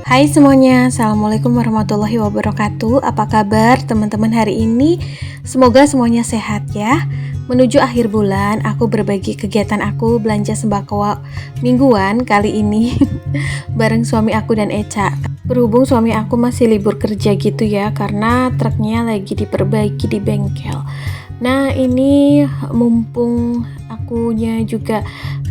Hai semuanya, Assalamualaikum warahmatullahi wabarakatuh. Apa kabar teman-teman hari ini? Semoga semuanya sehat ya. Menuju akhir bulan, aku berbagi kegiatan aku belanja sembako mingguan kali ini bareng suami aku dan Eca. Berhubung suami aku masih libur kerja gitu ya, karena truknya lagi diperbaiki di bengkel. Nah ini mumpung akunya juga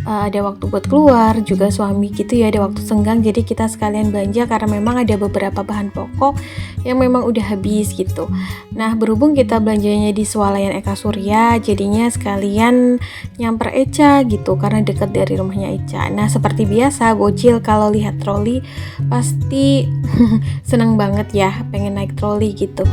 ada waktu buat keluar, juga suami gitu ya ada waktu senggang, jadi kita sekalian belanja karena memang ada beberapa bahan pokok yang memang udah habis gitu. Nah berhubung kita belanjanya di Swalayan Eka Surya, jadinya sekalian nyamper Eca gitu karena deket dari rumahnya Eca. Nah seperti biasa bocil kalau lihat troli pasti seneng banget ya pengen naik troli gitu.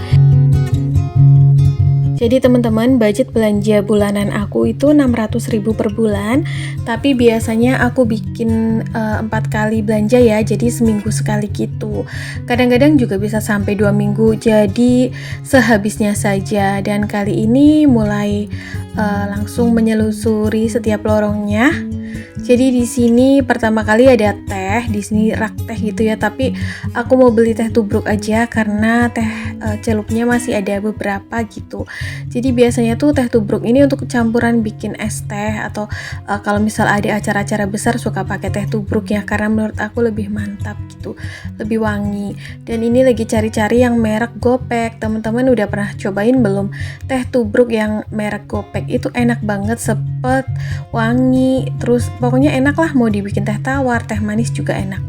Jadi teman-teman, budget belanja bulanan aku itu 600.000 per bulan, tapi biasanya aku bikin 4 kali belanja ya, jadi seminggu sekali gitu. Kadang-kadang juga bisa sampai 2 minggu, jadi sehabisnya saja. Dan kali ini mulai langsung menyelusuri setiap lorongnya. Jadi di sini pertama kali ada teh, di sini rak teh gitu ya, tapi aku mau beli teh tubruk aja karena teh celupnya masih ada beberapa gitu. Jadi biasanya tuh teh tubruk ini untuk campuran bikin es teh atau kalau misal ada acara-acara besar suka pakai teh tubruk ya, karena menurut aku lebih mantap gitu, lebih wangi. Dan ini lagi cari-cari yang merek Gopek. Teman-teman udah pernah cobain belum? Teh tubruk yang merek Gopek itu enak banget, sepet, wangi, terus pokoknya enak lah, mau dibikin teh tawar, teh manis juga enak.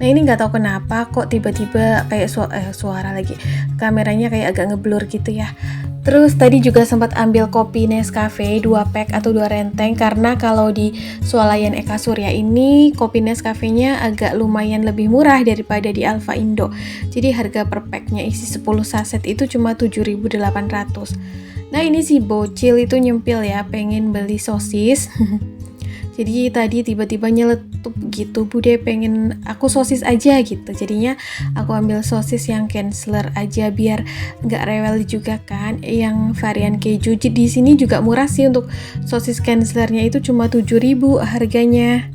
Nah ini nggak tahu kenapa kok tiba-tiba kayak suara lagi, kameranya kayak agak ngeblur gitu ya. Terus tadi juga sempat ambil kopi Nescafe 2 pack atau 2 renteng, karena kalau di Swalayan Eka Surya ini kopi Nescafe-nya agak lumayan lebih murah daripada di Alfa Indo. Jadi harga per packnya isi 10 saset itu cuma 7.800. Nah ini si bocil itu nyempil ya, pengen beli sosis. Jadi tadi tiba-tiba nyeletup gitu, Bude pengen aku sosis aja gitu. Jadinya aku ambil sosis yang Kansler aja biar nggak rewel juga kan. Yang varian keju di sini juga murah sih, untuk sosis Kanslernya itu cuma 7.000 harganya.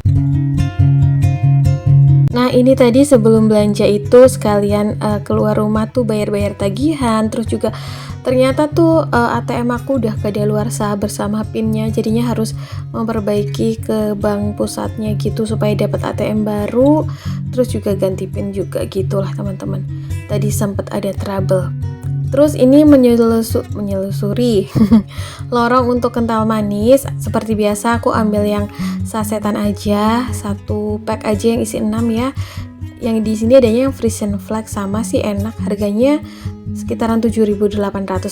Nah ini tadi sebelum belanja itu sekalian keluar rumah tuh bayar-bayar tagihan, terus juga ternyata tuh ATM aku udah kadaluarsa bersama pinnya, jadinya harus memperbaiki ke bank pusatnya gitu supaya dapat ATM baru, terus juga ganti pin juga gitulah teman-teman. Tadi sempat ada trouble. Terus ini menyelusuri lorong untuk kental manis. Seperti biasa aku ambil yang sasetan aja, 1 pack aja yang isi 6 ya. Yang di sini adanya yang Frisian Flag, sama sih enak, harganya sekitaran 7.800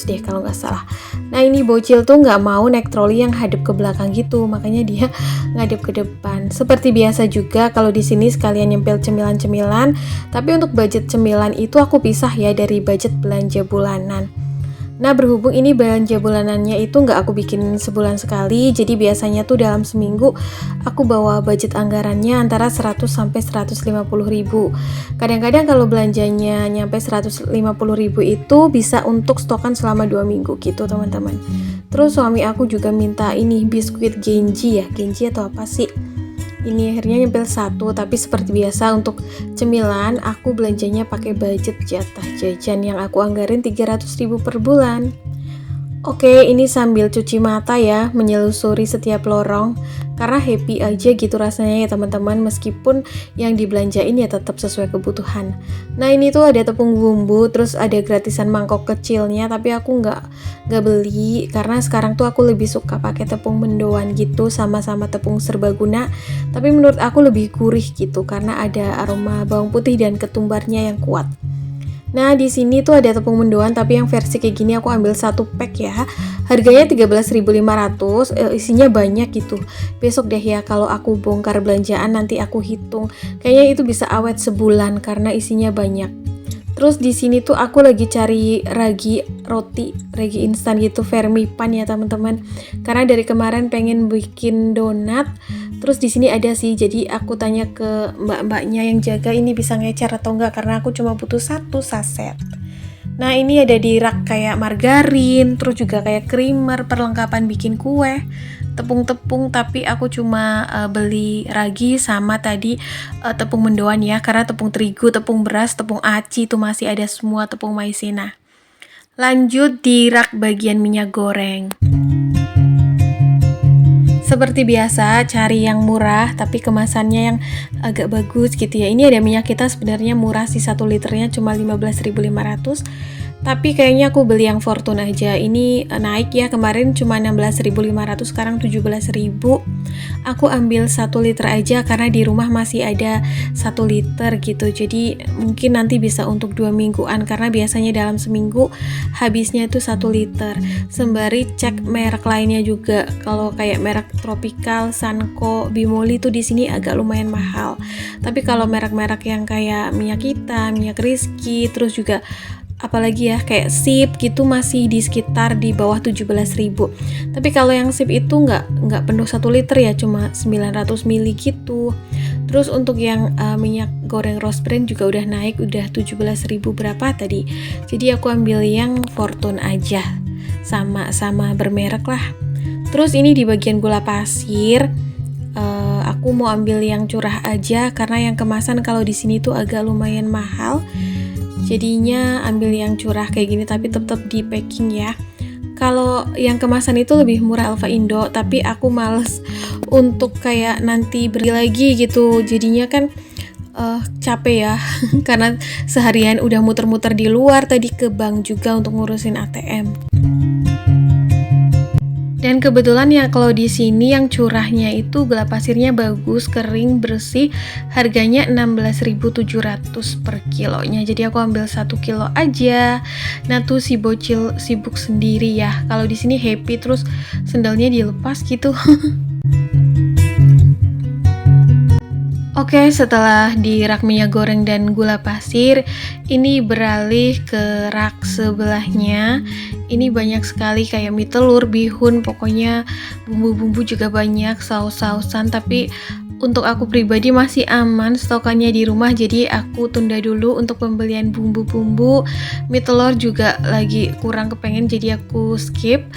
deh kalau nggak salah. Nah ini bocil tuh nggak mau naik troli yang hadap ke belakang gitu, makanya dia ngadep ke depan. Seperti biasa juga kalau di sini sekalian nyempil cemilan-cemilan, tapi untuk budget cemilan itu aku pisah ya dari budget belanja bulanan. Nah berhubung ini belanja bulanannya itu nggak aku bikin sebulan sekali, jadi biasanya tuh dalam seminggu aku bawa budget anggarannya antara 100 sampai 150 ribu. Kadang-kadang kalau belanjanya nyampe 150 ribu itu bisa untuk stokan selama 2 minggu gitu teman-teman. Terus suami aku juga minta ini biskuit Genji ya, Genji atau apa sih? Ini akhirnya nyempil 1, tapi seperti biasa untuk cemilan aku belanjanya pakai budget jatah jajan yang aku anggarin 300.000 per bulan. Oke, ini sambil cuci mata ya, menyelusuri setiap lorong, karena happy aja gitu rasanya ya teman-teman, meskipun yang dibelanjain ya tetap sesuai kebutuhan. Nah ini tuh ada tepung bumbu, terus ada gratisan mangkok kecilnya, tapi aku nggak beli karena sekarang tuh aku lebih suka pakai tepung mendoan gitu, sama-sama tepung serbaguna, tapi menurut aku lebih gurih gitu karena ada aroma bawang putih dan ketumbarnya yang kuat. Nah di sini tuh ada tepung mendoan, tapi yang versi kayak gini aku ambil 1 pack ya. Harganya 13.500, isinya banyak gitu. Besok deh ya kalau aku bongkar belanjaan nanti aku hitung. Kayaknya itu bisa awet sebulan karena isinya banyak. Terus di sini tuh aku lagi cari ragi instan gitu, Fermipan ya teman-teman. Karena dari kemarin pengen bikin donat. Terus di sini ada sih, jadi aku tanya ke mbak-mbaknya yang jaga ini bisa ngecer atau enggak karena aku cuma butuh 1 saset. Nah ini ada di rak kayak margarin, terus juga kayak creamer, perlengkapan bikin kue. tepung-tepung, tapi aku cuma beli ragi sama tadi tepung mendoan ya, karena tepung terigu, tepung beras, tepung aci itu masih ada semua, tepung maizena. Lanjut di rak bagian minyak goreng. Seperti biasa, cari yang murah tapi kemasannya yang agak bagus gitu ya. Ini ada minyak kita sebenarnya murah sih, 1 liternya cuma 15.500. Tapi kayaknya aku beli yang Fortune aja. Ini naik ya, kemarin cuma 16.500, sekarang 17.000. Aku ambil 1 liter aja karena di rumah masih ada 1 liter gitu. Jadi mungkin nanti bisa untuk 2 mingguan karena biasanya dalam seminggu habisnya itu 1 liter. Sembari cek merek lainnya juga. Kalau kayak merek Tropical, Sanko, Bimoli tuh di sini agak lumayan mahal. Tapi kalau merek-merek yang kayak minyak kita, minyak Rizky, terus juga apalagi ya kayak sip gitu masih di sekitar di bawah 17.000. Tapi kalau yang sip itu nggak penuh 1 liter ya, cuma 900 ml gitu. Terus untuk yang minyak goreng Rose Brand juga udah naik, udah 17.000 berapa tadi. Jadi aku ambil yang Fortune aja, sama bermerek lah. Terus ini di bagian gula pasir, aku mau ambil yang curah aja karena yang kemasan kalau di sini tuh agak lumayan mahal. Jadinya ambil yang curah kayak gini tapi tetap di packing ya. Kalau yang kemasan itu lebih murah Alfa Indo, tapi aku males untuk kayak nanti beli lagi gitu. Jadinya kan capek ya karena seharian udah muter-muter di luar, tadi ke bank juga untuk ngurusin ATM. Dan kebetulan ya kalau di sini yang curahnya itu gula pasirnya bagus, kering, bersih, harganya 16.700 per kilonya. Jadi aku ambil 1 kilo aja. Nah tuh si bocil sibuk sendiri ya. Kalau di sini happy terus sendalnya dilepas gitu. Oke, setelah di rak minyak goreng dan gula pasir, ini beralih ke rak sebelahnya. Ini banyak sekali kayak mie telur, bihun, pokoknya bumbu-bumbu juga banyak, saus-sausan. Tapi untuk aku pribadi masih aman stokannya di rumah, jadi aku tunda dulu untuk pembelian bumbu-bumbu. Mie telur juga lagi kurang kepengen, jadi aku skip.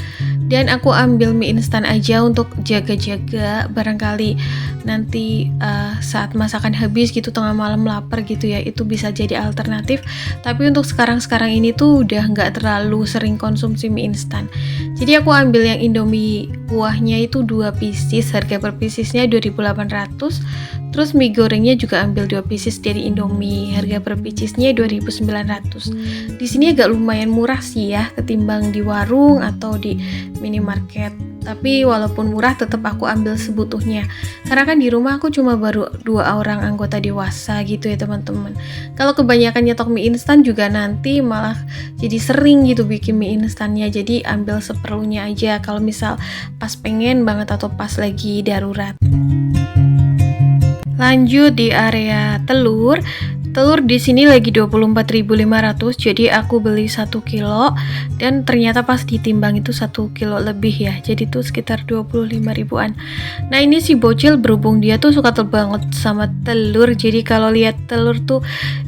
Dan aku ambil mie instan aja untuk jaga-jaga, barangkali nanti saat masakan habis gitu tengah malam lapar gitu ya, itu bisa jadi alternatif. Tapi untuk sekarang ini tuh udah nggak terlalu sering konsumsi mie instan. Jadi aku ambil yang Indomie kuahnya itu 2 pieces, harga per piecesnya 2.800. Terus mie gorengnya juga ambil 2 pieces dari Indomie, harga per piecesnya 2.900. Di sini agak lumayan murah sih ya ketimbang di warung atau di minimarket. Tapi walaupun murah tetap aku ambil sebutuhnya. Karena kan di rumah aku cuma baru 2 orang anggota dewasa gitu ya teman-teman. Kalau kebanyakan nyetok mie instan juga nanti malah jadi sering gitu bikin mie instannya. Jadi ambil seperlunya aja kalau misal pas pengen banget atau pas lagi darurat. Lanjut di area telur. Telur di sini lagi 24.500, jadi aku beli 1 kilo dan ternyata pas ditimbang itu 1 kilo lebih ya. Jadi tuh sekitar 25 ribuan. Nah, ini si bocil berhubung dia tuh suka banget sama telur. Jadi kalau lihat telur tuh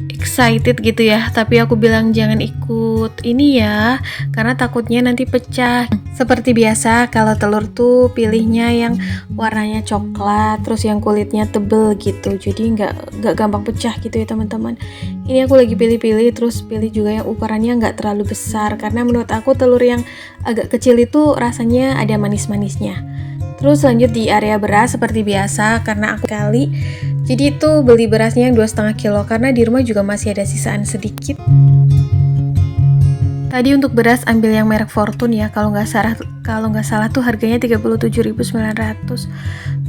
excited gitu ya. Tapi aku bilang jangan ikut ini ya, karena takutnya nanti pecah. Seperti biasa kalau telur tuh pilihnya yang warnanya coklat, terus yang kulitnya tebel gitu. Jadi nggak gampang pecah gitu ya teman-teman. Ini aku lagi pilih-pilih, terus pilih juga yang ukurannya nggak terlalu besar karena menurut aku telur yang agak kecil itu rasanya ada manis-manisnya. Terus lanjut di area beras seperti biasa karena aku kali. Jadi itu beli berasnya yang 2,5 kilo karena di rumah juga masih ada sisaan sedikit. Tadi untuk beras ambil yang merek Fortune ya, kalau nggak salah tuh harganya 37.900.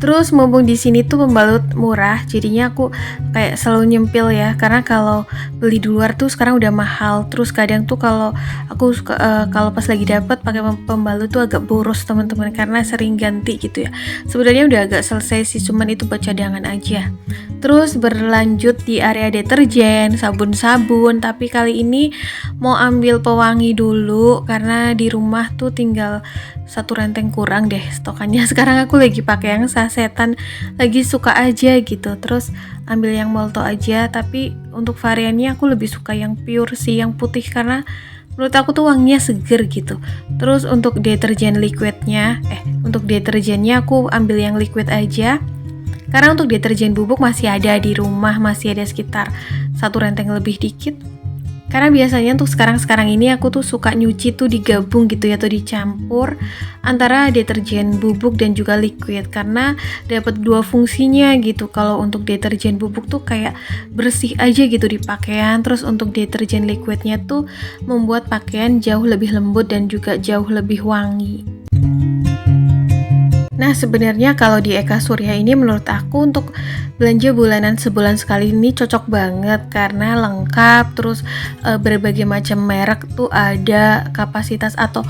Terus mumpung di sini tuh pembalut murah, jadinya aku kayak selalu nyempil ya, karena kalau beli di luar tuh sekarang udah mahal. Terus kadang tuh kalau aku kalau pas lagi dapat pakai pembalut tuh agak boros teman-teman, karena sering ganti gitu ya. Sebenarnya udah agak selesai sih, cuman itu buat cadangan aja. Terus berlanjut di area deterjen, sabun-sabun, tapi kali ini mau ambil pewangi dulu karena di rumah tuh tinggal 1 renteng kurang deh stokannya. Sekarang aku lagi pakai yang sasetan, lagi suka aja gitu. Terus ambil yang Molto aja, tapi untuk variannya aku lebih suka yang pure sih, yang putih, karena menurut aku tuh wanginya seger gitu. Terus untuk deterjen liquidnya, untuk deterjennya aku ambil yang liquid aja. Karena untuk deterjen bubuk masih ada di rumah, masih ada sekitar 1 renteng lebih dikit. Karena biasanya untuk sekarang-sekarang ini aku tuh suka nyuci tuh digabung gitu ya, atau dicampur antara deterjen bubuk dan juga liquid, karena dapat 2 fungsinya gitu. Kalau untuk deterjen bubuk tuh kayak bersih aja gitu di pakaian, terus untuk deterjen liquidnya tuh membuat pakaian jauh lebih lembut dan juga jauh lebih wangi. Nah, sebenarnya kalau di Eka Surya ini menurut aku untuk belanja bulanan sebulan sekali ini cocok banget karena lengkap, terus berbagai macam merek tuh ada, kapasitas atau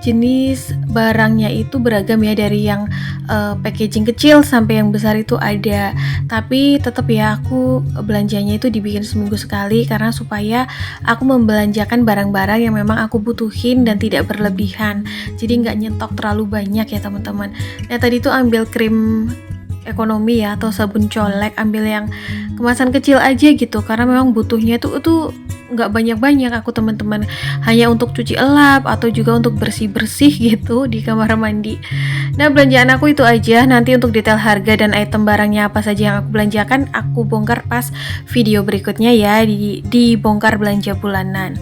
jenis barangnya itu beragam ya, dari yang packaging kecil sampai yang besar itu ada. Tapi tetap ya aku belanjanya itu dibikin seminggu sekali karena supaya aku membelanjakan barang-barang yang memang aku butuhin dan tidak berlebihan. Jadi nggak nyetok terlalu banyak ya teman-teman. Nah tadi tuh ambil krim ekonomi ya, atau sabun colek, ambil yang kemasan kecil aja gitu karena memang butuhnya tuh nggak banyak-banyak aku teman-teman, hanya untuk cuci elap atau juga untuk bersih-bersih gitu di kamar mandi. Nah belanjaan aku itu aja. Nanti untuk detail harga dan item barangnya apa saja yang aku belanjakan aku bongkar pas video berikutnya ya, di bongkar belanja bulanan.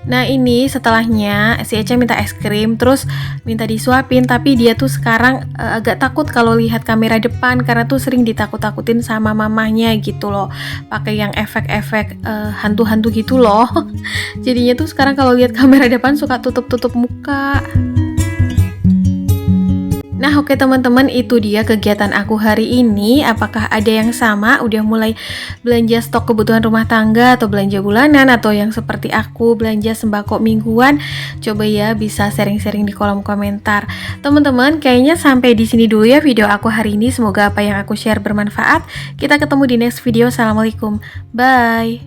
Nah ini setelahnya si Eca minta es krim, terus minta disuapin, tapi dia tuh sekarang agak takut kalau lihat kamera depan karena tuh sering ditakut-takutin sama mamahnya gitu loh, pakai yang efek-efek hantu-hantu gitu loh. Jadinya tuh sekarang kalau lihat kamera depan suka tutup-tutup muka. Nah oke teman-teman, itu dia kegiatan aku hari ini. Apakah ada yang sama? Udah mulai belanja stok kebutuhan rumah tangga atau belanja bulanan, atau yang seperti aku belanja sembako mingguan? Coba ya bisa sharing-sharing di kolom komentar. Teman-teman, kayaknya sampai di sini dulu ya video aku hari ini. Semoga apa yang aku share bermanfaat. Kita ketemu di next video. Assalamualaikum. Bye.